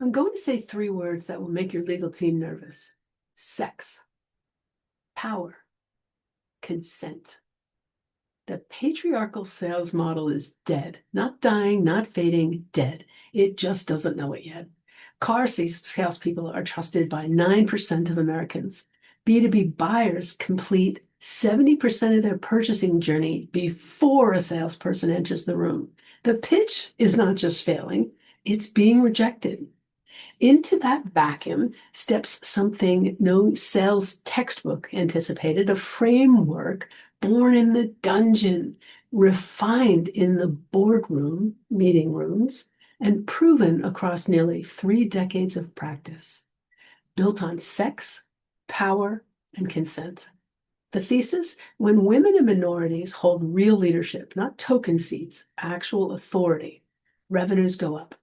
I'm going to say 3 words that will make your legal team nervous. Sex, power, consent. The patriarchal sales model is dead. Not dying, not fading, dead. It just doesn't know it yet. Car salespeople are trusted by 9% of Americans. B2B buyers complete 70% of their purchasing journey before a salesperson enters the room. The pitch is not just failing, it's being rejected. Into that vacuum steps something no sales textbook anticipated, a framework born in the dungeon, refined in the boardroom, meeting rooms, and proven across nearly 3 decades of practice, built on sex, power, and consent. The thesis: when women and minorities hold real leadership, not token seats, actual authority, revenues go up.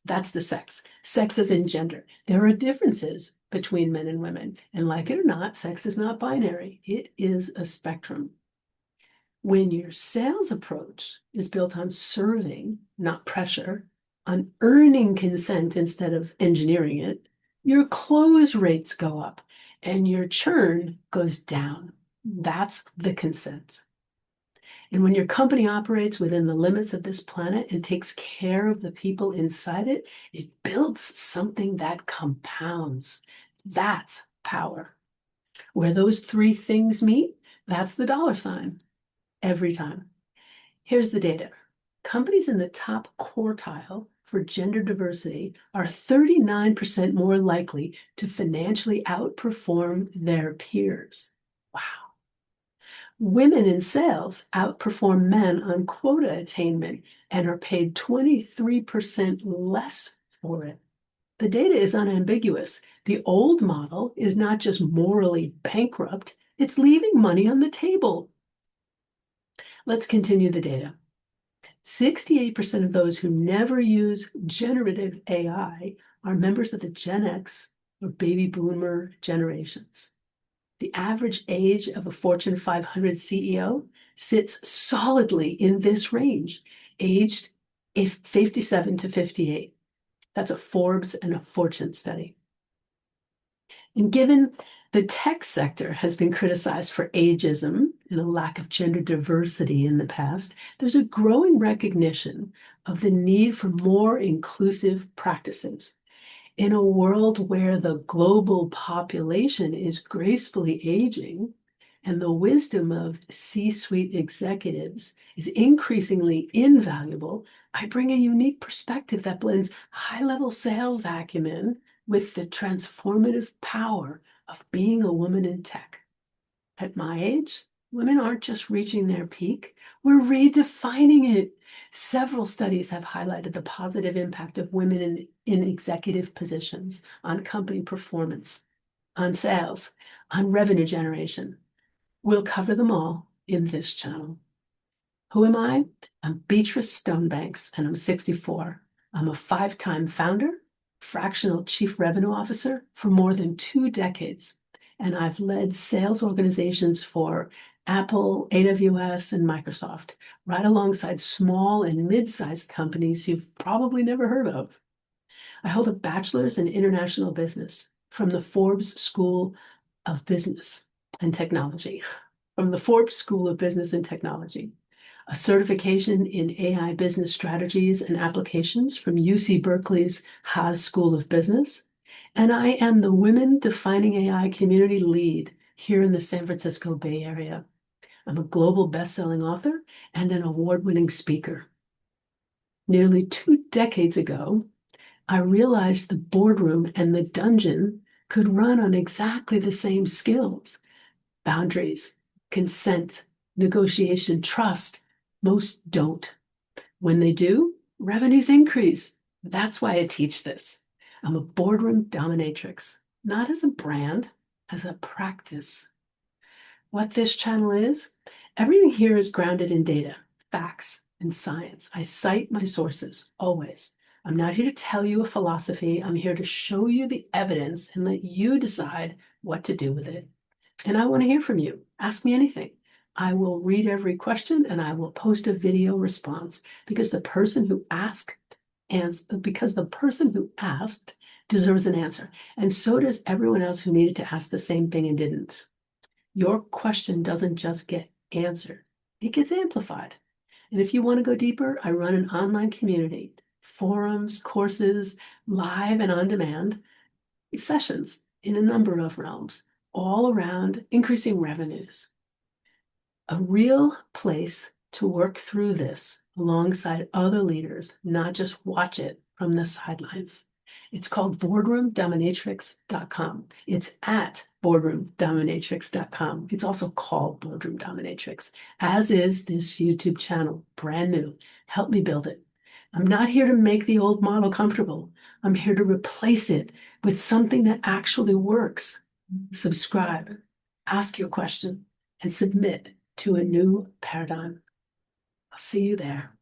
That's the sex. Sex as in gender. There are differences between men and women. And like it or not, sex is not binary. It is a spectrum. When your sales approach is built on serving, not pressure, on earning consent instead of engineering it, your close rates go up and your churn goes down. That's the consent. And when your company operates within the limits of this planet and takes care of the people inside it, it builds something that compounds. That's power. Where those 3 things meet, that's the dollar sign every time. Here's the data. Companies in the top quartile for gender diversity are 39% more likely to financially outperform their peers. Wow. Women in sales outperform men on quota attainment and are paid 23% less for it. The data is unambiguous. The old model is not just morally bankrupt, it's leaving money on the table. Let's continue the data. 68% of those who never use generative AI are members of the Gen X or baby boomer generations. The average age of a Fortune 500 CEO sits solidly in this range, aged 57 to 58. That's a Forbes and a Fortune study. And given the tech sector has been criticized for ageism and a lack of gender diversity in the past, there's a growing recognition of the need for more inclusive practices. In a world where the global population is gracefully aging and the wisdom of C-suite executives is increasingly invaluable, I bring a unique perspective that blends high-level sales acumen with the transformative power of being a woman in tech. At my age, women aren't just reaching their peak, we're redefining it. Several studies have highlighted the positive impact of women in executive positions on company performance, on sales, on revenue generation. We'll cover them all in this channel. Who am I? I'm Beatrice Stonebanks, and I'm 64. I'm a 5-time founder, fractional chief revenue officer for more than 2 decades. And I've led sales organizations for Apple, AWS, and Microsoft, right alongside small and mid-sized companies you've probably never heard of. I hold a bachelor's in international business from the Forbes School of Business and Technology, a certification in AI business strategies and applications from UC Berkeley's Haas School of Business, and I am the Women Defining AI community lead here in the San Francisco Bay Area. I'm a global best-selling author and an award-winning speaker. Nearly 2 decades ago, I realized the boardroom and the dungeon could run on exactly the same skills: boundaries, consent, negotiation, trust. Most don't. When they do, revenues increase. That's why I teach this. I'm a boardroom dominatrix, not as a brand, as a practice. What this channel is, everything here is grounded in data, facts, and science. I cite my sources, always. I'm not here to tell you a philosophy. I'm here to show you the evidence and let you decide what to do with it. And I want to hear from you. Ask me anything. I will read every question and I will post a video response, because the person who asked because the person who asked deserves an answer. And so does everyone else who needed to ask the same thing and didn't. Your question doesn't just get answered, it gets amplified. And if you want to go deeper, I run an online community, forums, courses, live and on demand sessions in a number of realms, all around increasing revenues. A real place to work through this alongside other leaders, not just watch it from the sidelines. It's called boardroomdominatrix.com. It's at boardroomdominatrix.com. It's also called Boardroom Dominatrix, as is this YouTube channel, brand new. Help me build it. I'm not here to make the old model comfortable. I'm here to replace it with something that actually works. Subscribe, ask your question, and submit to a new paradigm. I'll see you there.